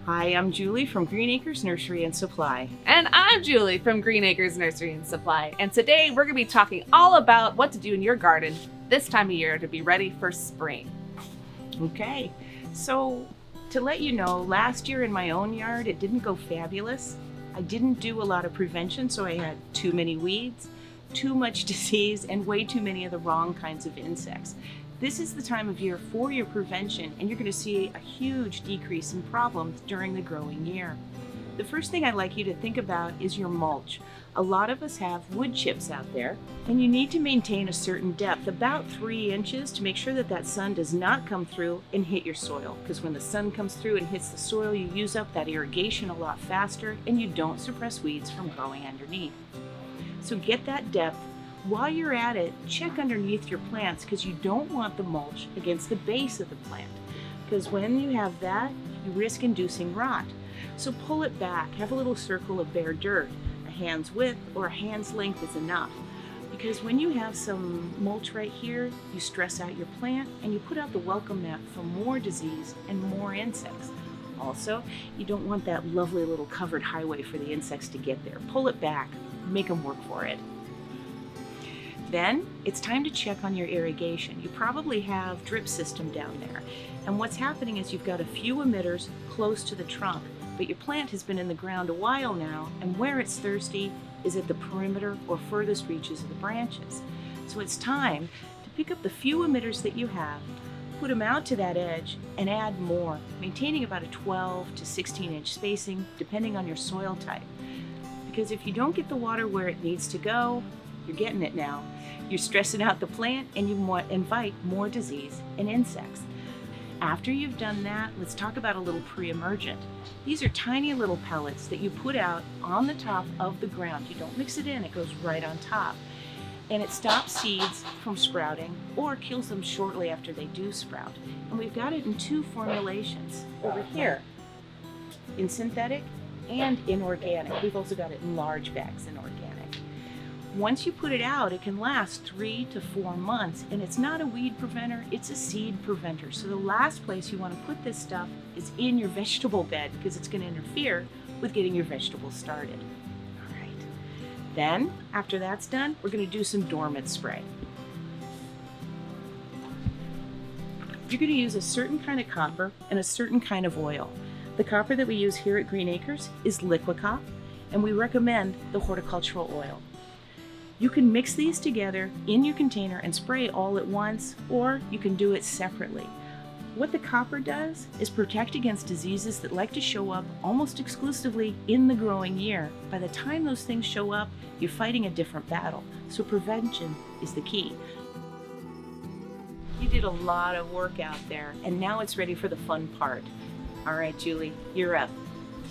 Hi, I'm Julie from Green Acres Nursery and Supply. And I'm Julie from Green Acres Nursery and Supply. And today we're going to be talking all about what to do in your garden this time of year to be ready for spring. Okay, so to let you know, last year in my own yard, it didn't go fabulous. I didn't do a lot of prevention, so I had too many weeds, too much disease, and way too many of the wrong kinds of insects. This is the time of year for your prevention, and you're going to see a huge decrease in problems during the growing year. The first thing I'd like you to think about is your mulch. A lot of us have wood chips out there, and you need to maintain a certain depth, about 3 inches, to make sure that that sun does not come through and hit your soil. Because when the sun comes through and hits the soil, you use up that irrigation a lot faster, and you don't suppress weeds from growing underneath. So get that depth. While you're at it, check underneath your plants, because you don't want the mulch against the base of the plant. Because when you have that, you risk inducing rot. So pull it back, have a little circle of bare dirt. A hand's width or a hand's length is enough. Because when you have some mulch right here, you stress out your plant and you put out the welcome mat for more disease and more insects. Also, you don't want that lovely little covered highway for the insects to get there. Pull it back, make them work for it. Then it's time to check on your irrigation. You probably have drip system down there. And what's happening is you've got a few emitters close to the trunk, but your plant has been in the ground a while now, and where it's thirsty is at the perimeter or furthest reaches of the branches. So it's time to pick up the few emitters that you have, put them out to that edge, and add more, maintaining about a 12 to 16 inch spacing, depending on your soil type. Because if you don't get the water where it needs to go, you're getting it now. You're stressing out the plant and you invite more disease and insects. After you've done that, let's talk about a little pre-emergent. These are tiny little pellets that you put out on the top of the ground. You don't mix it in, it goes right on top. And it stops seeds from sprouting or kills them shortly after they do sprout. And we've got it in 2 formulations over here, in synthetic and in organic. We've also got it in large bags in organic. Once you put it out, it can last 3 to 4 months, and it's not a weed preventer, it's a seed preventer. So the last place you want to put this stuff is in your vegetable bed, because it's going to interfere with getting your vegetables started. All right. Then, after that's done, we're going to do some dormant spray. You're going to use a certain kind of copper and a certain kind of oil. The copper that we use here at Green Acres is Liquicop, and we recommend the horticultural oil. You can mix these together in your container and spray all at once, or you can do it separately. What the copper does is protect against diseases that like to show up almost exclusively in the growing year. By the time those things show up, you're fighting a different battle. So prevention is the key. You did a lot of work out there, and now it's ready for the fun part. All right, Julie, you're up.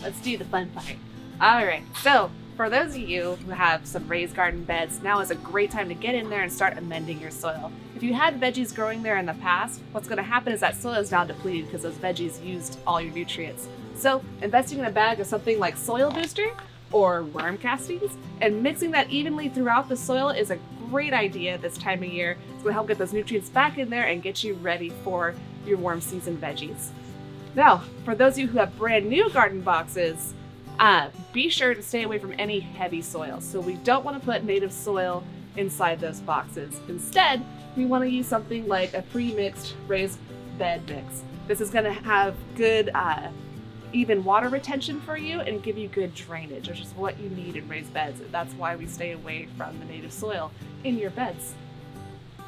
Let's do the fun part. All right, so for those of you who have some raised garden beds, now is a great time to get in there and start amending your soil. If you had veggies growing there in the past, what's going to happen is that soil is now depleted because those veggies used all your nutrients. So investing in a bag of something like soil booster or worm castings and mixing that evenly throughout the soil is a great idea this time of year. It's going to help get those nutrients back in there and get you ready for your warm season veggies. Now, for those of you who have brand new garden boxes, be sure to stay away from any heavy soil. So we don't want to put native soil inside those boxes. Instead, we want to use something like a pre-mixed raised bed mix. This is going to have good even water retention for you and give you good drainage, which is what you need in raised beds. That's why we stay away from the native soil in your beds.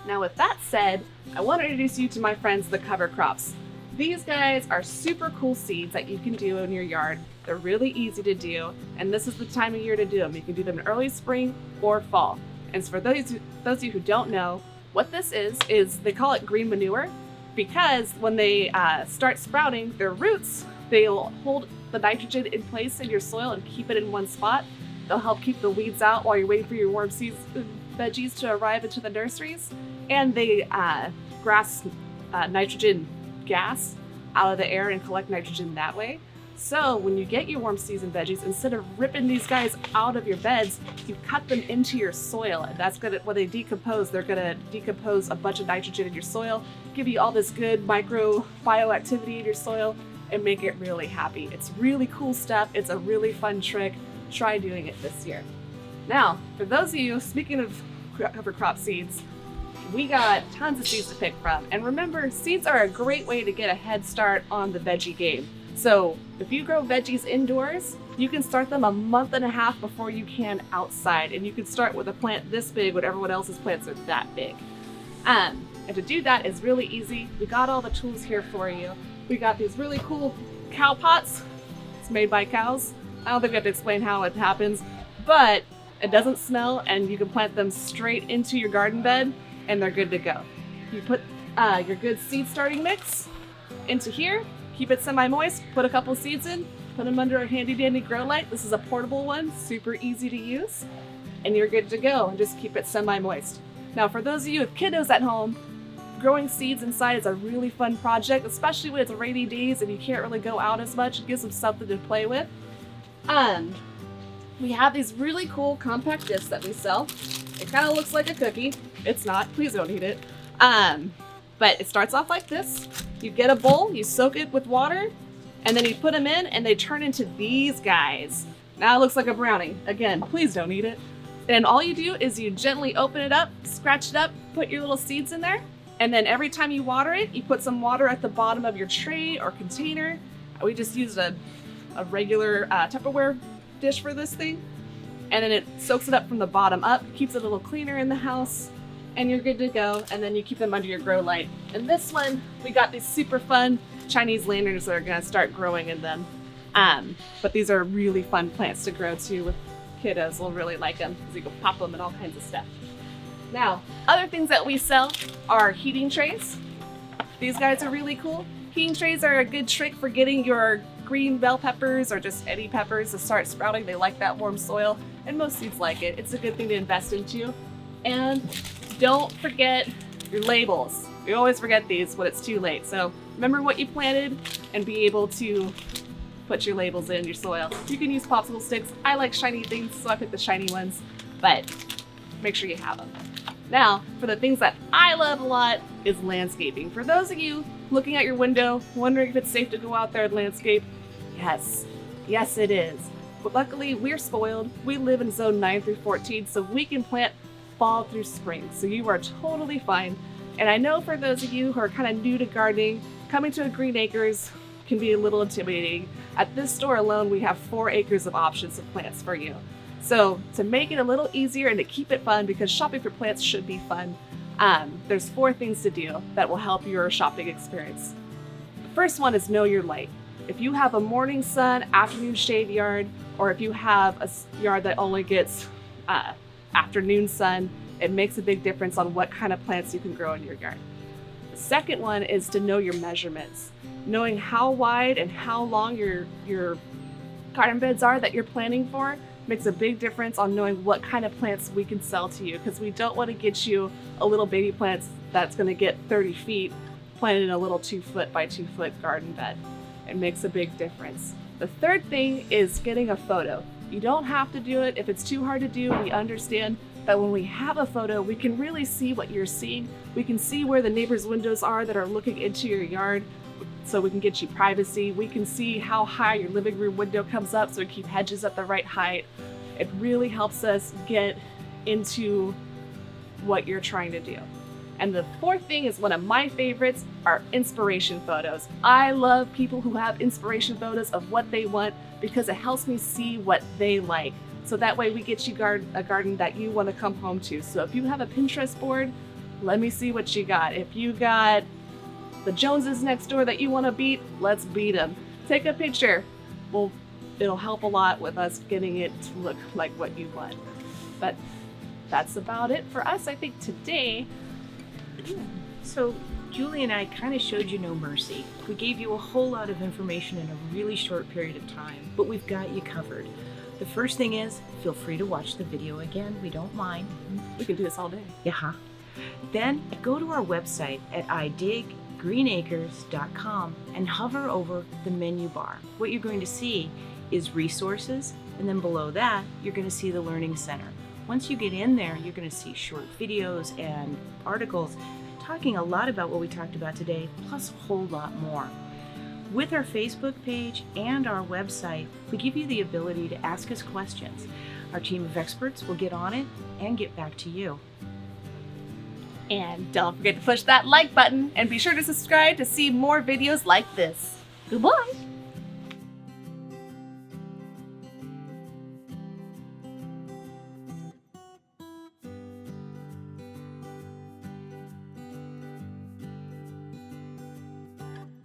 Now with that said, I want to introduce you to my friends, the cover crops. These guys are super cool seeds that you can do in your yard. They're really easy to do, and this is the time of year to do them. You can do them in early spring or fall. And so for those of you who don't know, what this is they call it green manure, because when they start sprouting, their roots, they'll hold the nitrogen in place in your soil and keep it in one spot. They'll help keep the weeds out while you're waiting for your warm season veggies to arrive into the nurseries. And they grasp nitrogen gas out of the air and collect nitrogen that way. So when you get your warm season veggies, instead of ripping these guys out of your beds, you cut them into your soil. And that's gonna, when they decompose, they're gonna decompose a bunch of nitrogen in your soil, give you all this good micro bioactivity in your soil, and make it really happy. It's really cool stuff. It's a really fun trick. Try doing it this year. Now, for those of you, speaking of cover crop seeds, we got tons of seeds to pick from. And remember, seeds are a great way to get a head start on the veggie game. So if you grow veggies indoors, you can start them a month and a half before you can outside. And you can start with a plant this big when everyone else's plants are that big. And to do that is really easy. We got all the tools here for you. We got these really cool cow pots. It's made by cows. I don't think I have to explain how it happens, but it doesn't smell and you can plant them straight into your garden bed and they're good to go. You put your good seed starting mix into here, keep it semi-moist, put a couple seeds in, put them under a handy dandy grow light. This is a portable one, super easy to use, and you're good to go, and just keep it semi-moist. Now for those of you with kiddos at home, growing seeds inside is a really fun project, especially when it's rainy days and you can't really go out as much. It gives them something to play with. We have these really cool compact discs that we sell. It kind of looks like a cookie. It's not, please don't eat it. But it starts off like this. You get a bowl, you soak it with water, and then you put them in and they turn into these guys. Now it looks like a brownie. Again, please don't eat it. And all you do is you gently open it up, scratch it up, put your little seeds in there, and then every time you water it, you put some water at the bottom of your tray or container. We just used a regular Tupperware dish for this thing, and then it soaks it up from the bottom up, keeps it a little cleaner in the house, and you're good to go. And then you keep them under your grow light. And this one, we got these super fun Chinese lanterns that are gonna start growing in them. But these are really fun plants to grow too with kiddos. Will really like them because you can pop them and all kinds of stuff. Now, other things that we sell are heating trays. These guys are really cool. Heating trays are a good trick for getting your green bell peppers or just any peppers to start sprouting. They like that warm soil, and most seeds like it. It's a good thing to invest into. And don't forget your labels. We always forget these when it's too late. So remember what you planted and be able to put your labels in your soil. You can use popsicle sticks. I like shiny things, so I picked the shiny ones, but make sure you have them. Now, for the things that I love a lot is landscaping. For those of you looking at your window, wondering if it's safe to go out there and landscape, yes, it is. But luckily, we're spoiled. We live in zone 9 through 14, so we can plant fall through spring. So you are totally fine. And I know for those of you who are kind of new to gardening, coming to a Green Acres can be a little intimidating. At this store alone, we have 4 acres of options of plants for you. So to make it a little easier and to keep it fun, because shopping for plants should be fun, there's 4 things to do that will help your shopping experience. The first one is know your light. If you have a morning sun, afternoon shade yard, or if you have a yard that only gets afternoon sun, it makes a big difference on what kind of plants you can grow in your yard. The second one is to know your measurements. Knowing how wide and how long your garden beds are that you're planning for makes a big difference on knowing what kind of plants we can sell to you, because we don't want to get you a little baby plant that's going to get 30 feet planted in a little 2-foot by 2-foot garden bed. It makes a big difference. The third thing is getting a photo. You don't have to do it if it's too hard to do. We understand that when we have a photo, we can really see what you're seeing. We can see where the neighbors' windows are that are looking into your yard, so we can get you privacy. We can see how high your living room window comes up, so we keep hedges at the right height. It really helps us get into what you're trying to do. And the fourth thing is one of my favorites, are inspiration photos. I love people who have inspiration photos of what they want, because it helps me see what they like. So that way we get you a garden that you want to come home to. So if you have a Pinterest board, let me see what you got. If you got the Joneses next door that you want to beat, let's beat them. Take a picture. Well, it'll help a lot with us getting it to look like what you want. But that's about it for us, I think, today. So Julie and I kind of showed you no mercy. We gave you a whole lot of information in a really short period of time, but we've got you covered. The first thing is, feel free to watch the video again. We don't mind. We can do this all day. Yeah. Then go to our website at idiggreenacres.com and hover over the menu bar. What you're going to see is resources, and then below that, you're going to see the Learning Center. Once you get in there, you're going to see short videos and articles talking a lot about what we talked about today, plus a whole lot more. With our Facebook page and our website, we give you the ability to ask us questions. Our team of experts will get on it and get back to you. And don't forget to push that like button and be sure to subscribe to see more videos like this. Goodbye!